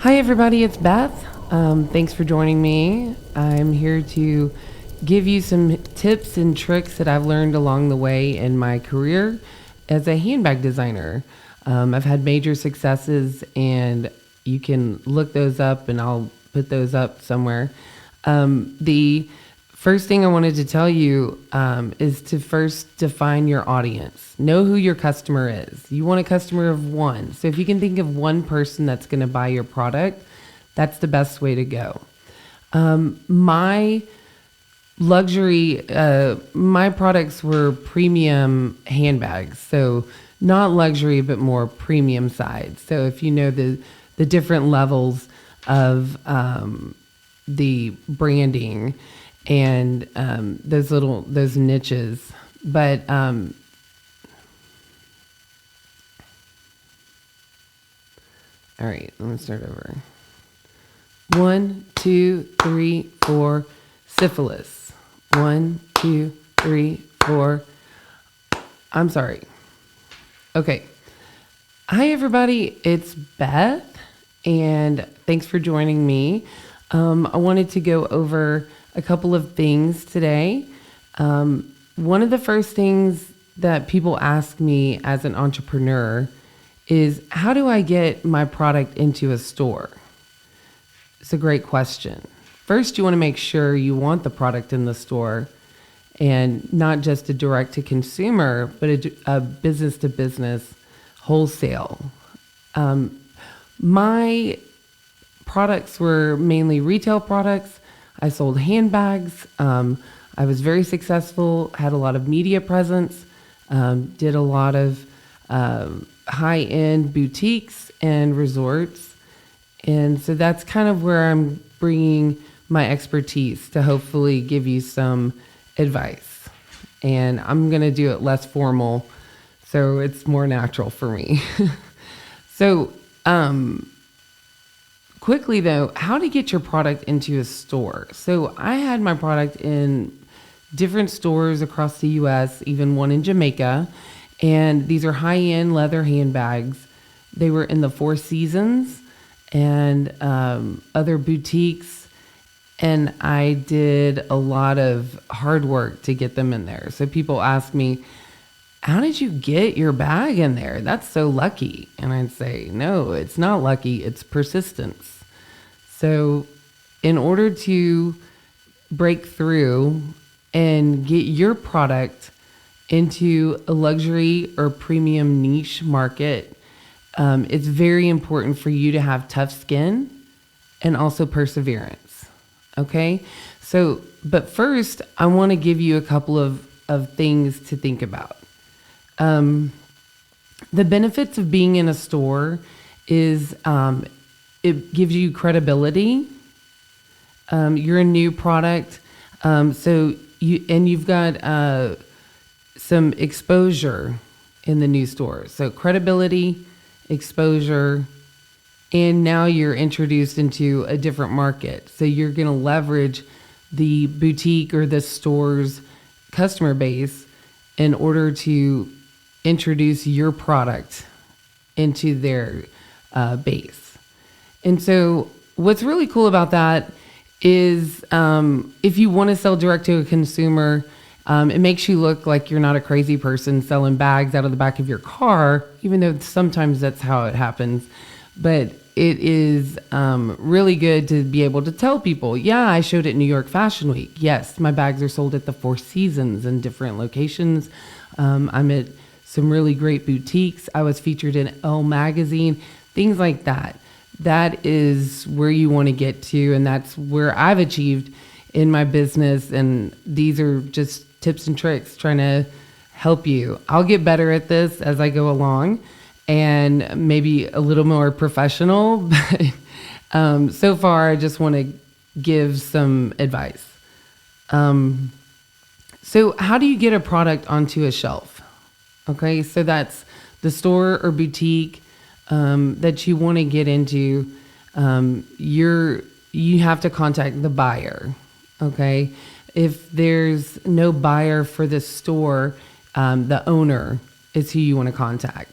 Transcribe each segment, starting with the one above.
Hi, everybody, it's Beth. Thanks for joining me. I'm here to give you some tips and tricks that I've learned along the way in my career as a handbag designer. I've had major successes, and you can look those up, and I'll put those up somewhere. The first thing I wanted to tell you is to first define your audience. Know who your customer is. You want a customer of one. So if you can think of one person that's going to buy your product, that's the best way to go. My products were premium handbags. So not luxury, but more premium side. So if you know the different levels of the branding and those niches. But all right, let me start over. 1, 2, 3, 4, syphilis. 1, 2, 3, 4. I'm sorry. Okay. Hi, everybody. It's Beth, and thanks for joining me. I wanted to go over a couple of things today. One of the first things that people ask me as an entrepreneur is, how do I get my product into a store? It's a great question. First, you want to make sure you want the product in the store, and not just a direct to consumer, but a business to business wholesale. My products were mainly retail products. I sold handbags. I was very successful, had a lot of media presence, did a lot of high-end boutiques and resorts. And so that's kind of where I'm bringing my expertise to hopefully give you some advice. And I'm going to do it less formal, so it's more natural for me. So, quickly though, how to get your product into a store. So I had my product in different stores across the US, even one in Jamaica. And these are high-end leather handbags. They were in the Four Seasons and other boutiques. And I did a lot of hard work to get them in there. So people ask me, how did you get your bag in there? That's so lucky. And I'd say, no, it's not lucky. It's persistence. So in order to break through and get your product into a luxury or premium niche market, it's very important for you to have tough skin and also perseverance. Okay? So, but first, I want to give you a couple of things to think about. The benefits of being in a store is it gives you credibility. You're a new product, so you've got some exposure in the new store. So credibility, exposure, and now you're introduced into a different market. So you're going to leverage the boutique or the store's customer base in order to introduce your product into their base. And so what's really cool about that is if you want to sell direct to a consumer, it makes you look like you're not a crazy person selling bags out of the back of your car, even though sometimes that's how it happens. But it is really good to be able to tell people, yeah, I showed it New York Fashion Week. Yes, my bags are sold at the Four Seasons in different locations. I'm at some really great boutiques. I was featured in Elle magazine, things like that. That is where you want to get to, and that's where I've achieved in my business. And these are just tips and tricks trying to help you. I'll get better at this as I go along and maybe a little more professional. But so far, I just want to give some advice. So how do you get a product onto a shelf? Okay, so that's the store or boutique that you want to get into. You have to contact the buyer. Okay, if there's no buyer for the store, the owner is who you want to contact.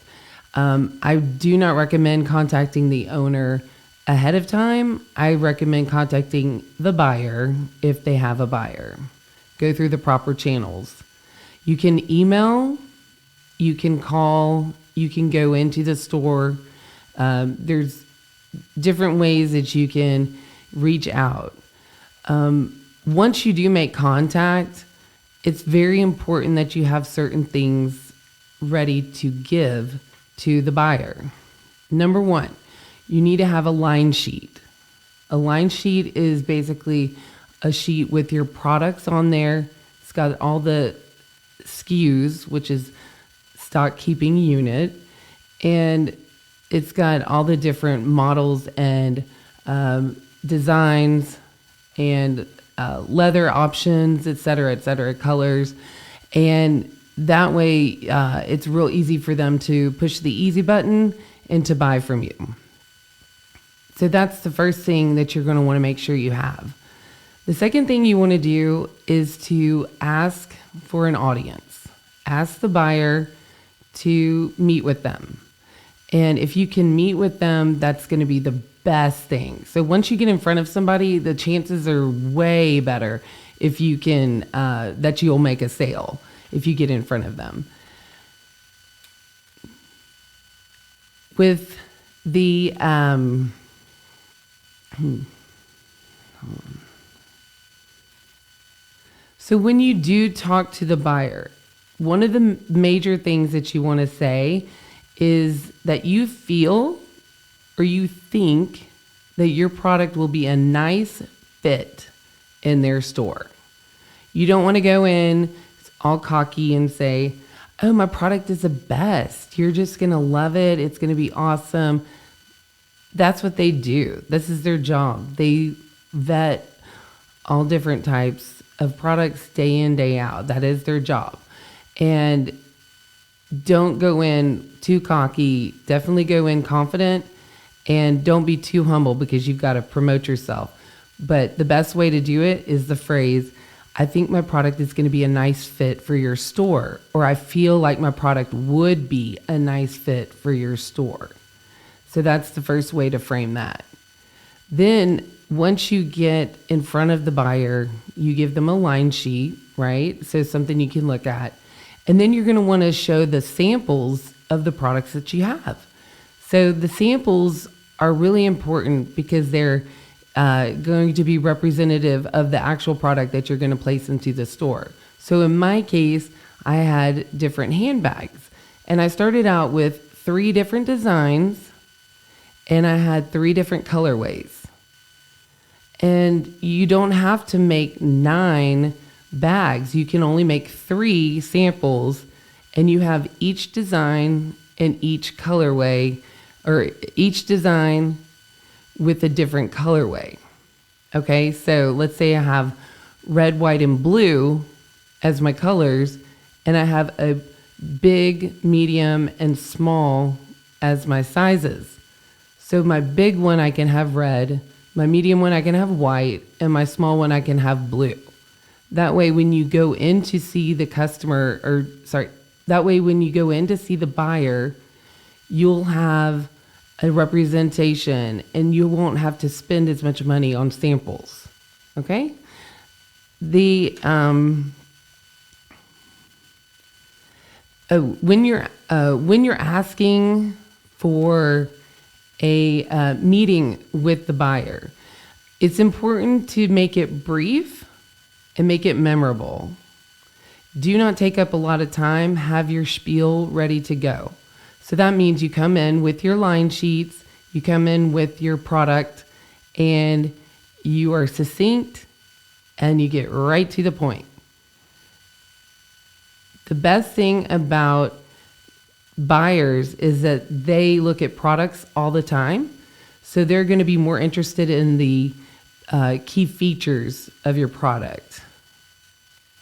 I do not recommend contacting the owner ahead of time, I recommend contacting the buyer if they have a buyer. Go through the proper channels. You can email, you can call, you can go into the store. There's different ways that you can reach out. Once you do make contact, it's very important that you have certain things ready to give to the buyer. Number one, you need to have a line sheet. A line sheet is basically a sheet with your products on there. It's got all the SKUs, which is stock keeping unit, and it's got all the different models and designs and leather options, et cetera, colors. And that way, it's real easy for them to push the easy button and to buy from you. So that's the first thing that you're going to want to make sure you have. The second thing you want to do is to ask for an audience. Ask the buyer to meet with them. And if you can meet with them, that's going to be the best thing. So once you get in front of somebody, the chances are way better if you can, that you'll make a sale if you get in front of them. With the, so when you do talk to the buyer, one of the major things that you want to say is that you feel or you think that your product will be a nice fit in their store. You don't want to go in all cocky and say, oh, my product is the best. You're just going to love it. It's going to be awesome. That's what they do. This is their job. They vet all different types of products day in, day out. That is their job. And don't go in too cocky. Definitely go in confident, and don't be too humble because you've got to promote yourself. But the best way to do it is the phrase, I think my product is going to be a nice fit for your store, or I feel like my product would be a nice fit for your store. So that's the first way to frame that. Then once you get in front of the buyer, you give them a line sheet, right? So something you can look at. And then you're going to want to show the samples of the products that you have. So the samples are really important because they're going to be representative of the actual product that you're going to place into the store. So in my case, I had different handbags, and I started out with 3 different designs, and I had 3 different colorways. And you don't have to make 9 bags. You can only make 3 samples, and you have each design and each colorway, or each design with a different colorway. Okay, so let's say I have red, white, and blue as my colors, and I have a big, medium, and small as my sizes. So my big one I can have red, my medium one I can have white, and my small one I can have blue. That way when you go in to see the customer, that way when you go in to see the buyer, you'll have a representation and you won't have to spend as much money on samples. Okay? When you're asking for a meeting with the buyer, it's important to make it brief and make it memorable. Do not take up a lot of time. Have your spiel ready to go. So that means you come in with your line sheets, you come in with your product, and you are succinct and you get right to the point. The best thing about buyers is that they look at products all the time. So they're going to be more interested in the key features of your product.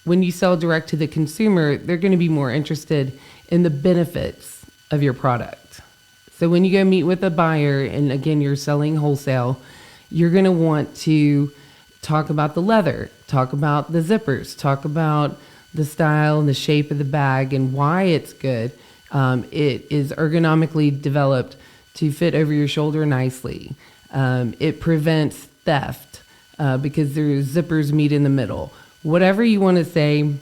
When you sell direct to the consumer, they're going to be more interested in the benefits of your product. So when you go meet with a buyer, and again, you're selling wholesale, you're going to want to talk about the leather, talk about the zippers, talk about the style and the shape of the bag and why it's good. It is ergonomically developed to fit over your shoulder nicely. It prevents theft because there's zippers meet in the middle. Whatever you want to say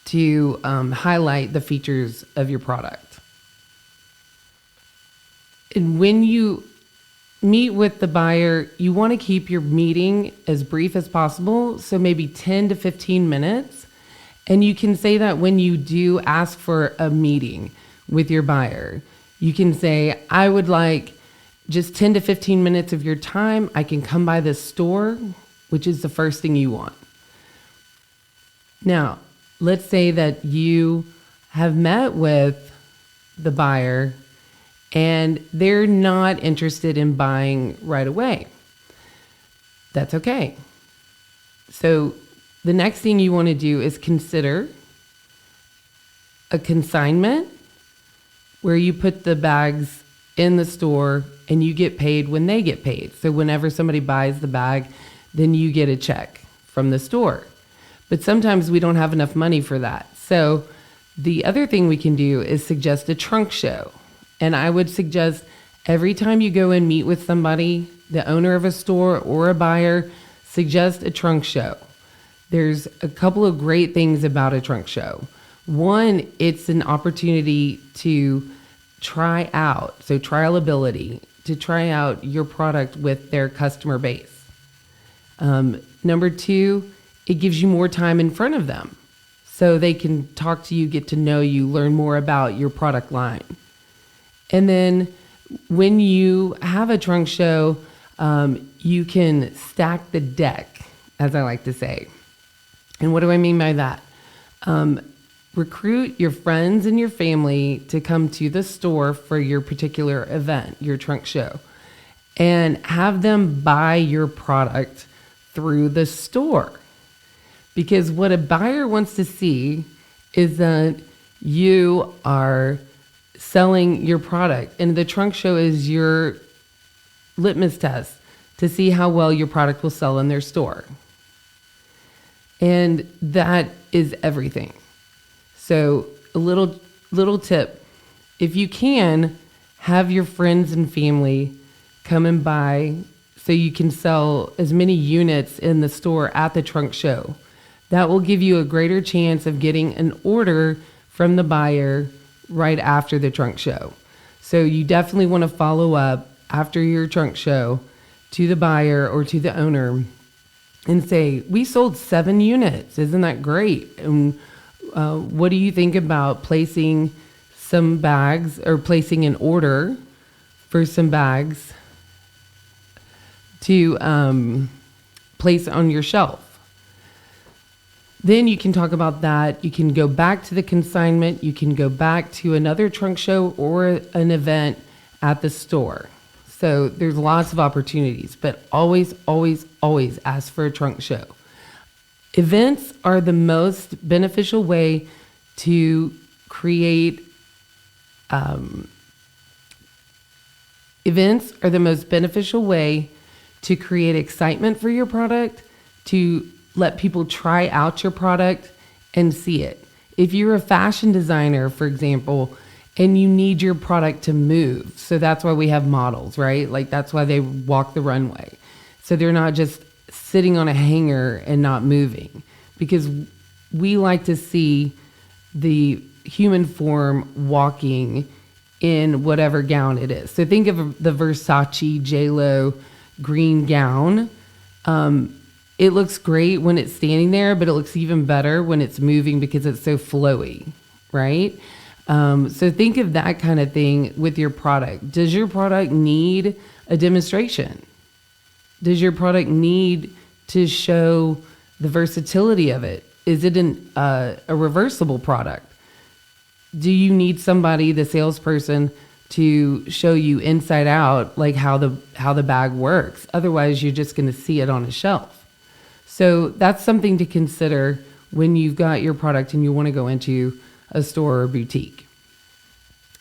to highlight the features of your product. And when you meet with the buyer, you want to keep your meeting as brief as possible, so maybe 10 to 15 minutes. And you can say that when you do ask for a meeting with your buyer. You can say, I would like just 10 to 15 minutes of your time. I can come by this store, which is the first thing you want. Now, let's say that you have met with the buyer and they're not interested in buying right away. That's okay. So the next thing you want to do is consider a consignment where you put the bags in the store and you get paid when they get paid. So whenever somebody buys the bag, then you get a check from the store. But sometimes we don't have enough money for that. So the other thing we can do is suggest a trunk show. And I would suggest every time you go and meet with somebody, the owner of a store or a buyer, suggest a trunk show. There's a couple of great things about a trunk show. One, it's an opportunity to try out, so trialability, to try out your product with their customer base. Number two, it gives you more time in front of them so they can talk to you, get to know you, learn more about your product line. And then when you have a trunk show, you can stack the deck, as I like to say. And what do I mean by that? Recruit your friends and your family to come to the store for your particular event, your trunk show, and have them buy your product through the store. Because what a buyer wants to see is that you are selling your product. And the trunk show is your litmus test to see how well your product will sell in their store. And that is everything. So a little tip, if you can, have your friends and family come and buy so you can sell as many units in the store at the trunk show. That will give you a greater chance of getting an order from the buyer right after the trunk show. So you definitely want to follow up after your trunk show to the buyer or to the owner and say, we sold 7 units. Isn't that great? And what do you think about placing some bags or placing an order for some bags to place on your shelf? Then you can talk about that. You can go back to the consignment. You can go back to another trunk show or an event at the store. So there's lots of opportunities, but always, always, always ask for a trunk show. Events are the most beneficial way to create excitement for your product, to let people try out your product and see it. If you're a fashion designer, for example, and you need your product to move, so that's why we have models, right? Like that's why they walk the runway. So they're not just sitting on a hanger and not moving, because we like to see the human form walking in whatever gown it is. So think of the Versace J.Lo green gown. It looks great when it's standing there, but it looks even better when it's moving because it's so flowy, right? So think of that kind of thing with your product. Does your product need a demonstration? Does your product need to show the versatility of it? Is it a reversible product? Do you need somebody, the salesperson, to show you inside out, like how the bag works? Otherwise, you're just going to see it on a shelf. So that's something to consider when you've got your product and you want to go into a store or boutique.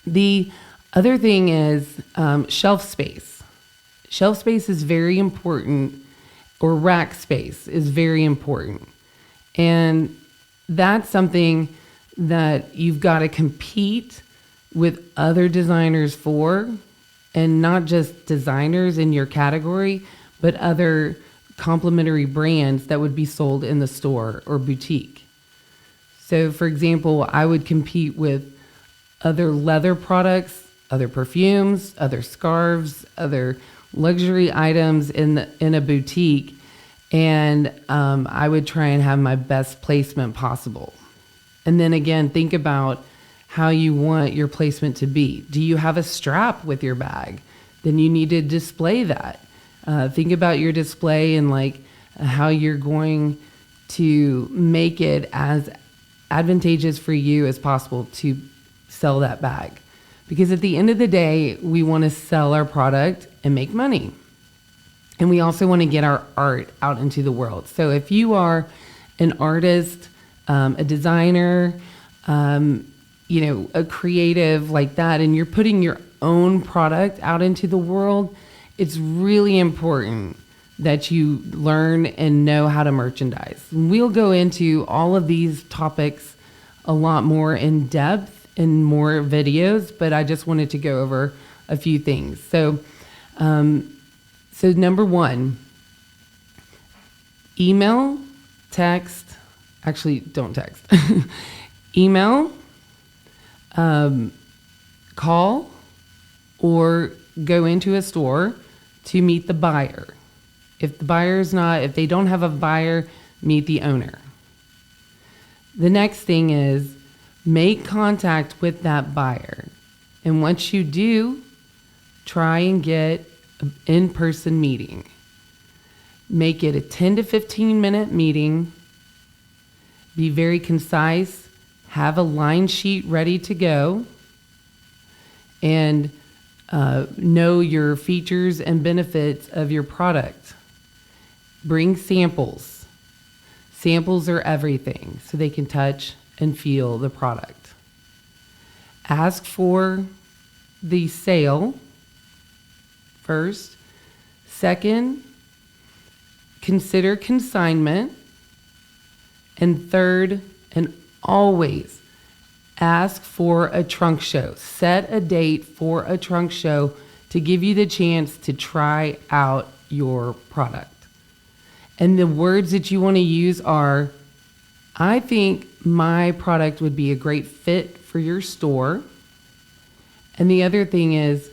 The other thing is shelf space. Shelf space is very important, or rack space is very important. And that's something that you've got to compete with other designers for, and not just designers in your category, but other complementary brands that would be sold in the store or boutique. So for example, I would compete with other leather products, other perfumes, other scarves, other luxury items in a boutique, and I would try and have my best placement possible. And then again, think about how you want your placement to be. Do you have a strap with your bag? Then you need to display that. Think about your display and like how you're going to make it as advantageous for you as possible to sell that bag. Because at the end of the day, we want to sell our product and make money. And we also want to get our art out into the world. So if you are an artist, a designer, a creative like that, and you're putting your own product out into the world, it's really important that you learn and know how to merchandise. We'll go into all of these topics a lot more in depth in more videos, but I just wanted to go over a few things. So number one, email, text, actually don't text, email, call, or go into a store to meet the buyer. If they don't have a buyer, meet the owner. The next thing is make contact with that buyer. And once you do, try and get an in-person meeting. Make it a 10 to 15 minute meeting. Be very concise. Have a line sheet ready to go. And know your features and benefits of your product. Bring samples. Samples are everything, so they can touch and feel the product. Ask for the sale first. Second, consider consignment. And third, and always ask for a trunk show. Set a date for a trunk show to give you the chance to try out your product. And the words that you want to use are, I think my product would be a great fit for your store. And the other thing is,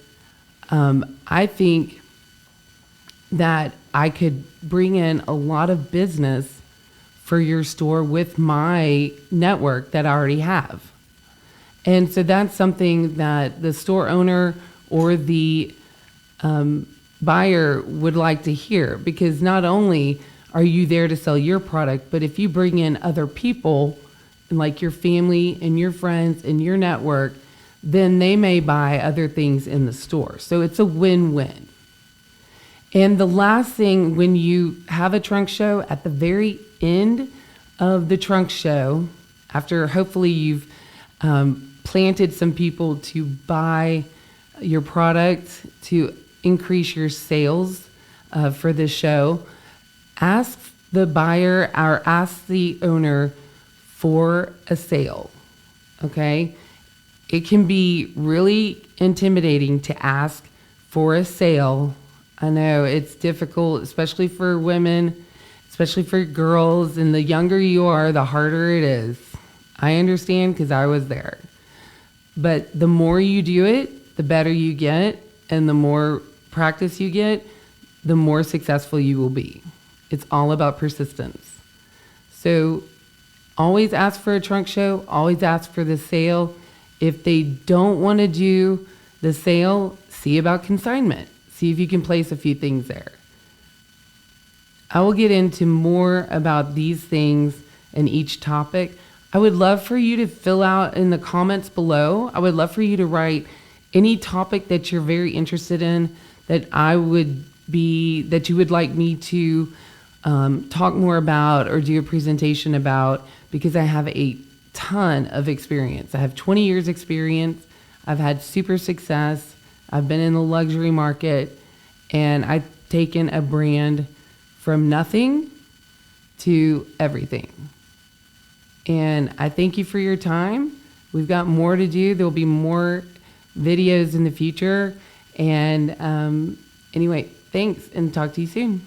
I think that I could bring in a lot of business for your store with my network that I already have. And so that's something that the store owner or the buyer would like to hear, because not only are you there to sell your product, but if you bring in other people, like your family and your friends and your network, then they may buy other things in the store. So it's a win-win. And the last thing, when you have a trunk show, at the very end of the trunk show, after hopefully you've planted some people to buy your product to increase your sales for the show, ask the buyer or ask the owner for a sale, okay? It can be really intimidating to ask for a sale. I know it's difficult, especially for women, especially for girls, and the younger you are, the harder it is. I understand because I was there. But the more you do it, the better you get, and the more practice you get, the more successful you will be. It's all about persistence. So always ask for a trunk show, always ask for the sale. If they don't want to do the sale, see about consignment. See if you can place a few things there. I will get into more about these things in each topic. I would love for you to fill out in the comments below. I would love for you to write any topic that you're very interested in that you would like me to talk more about or do a presentation about, because I have a ton of experience. I have 20 years experience. I've had super success. I've been in the luxury market, and I've taken a brand from nothing to everything. And I thank you for your time. We've got more to do. There'll be more videos in the future, And anyway, thanks and talk to you soon.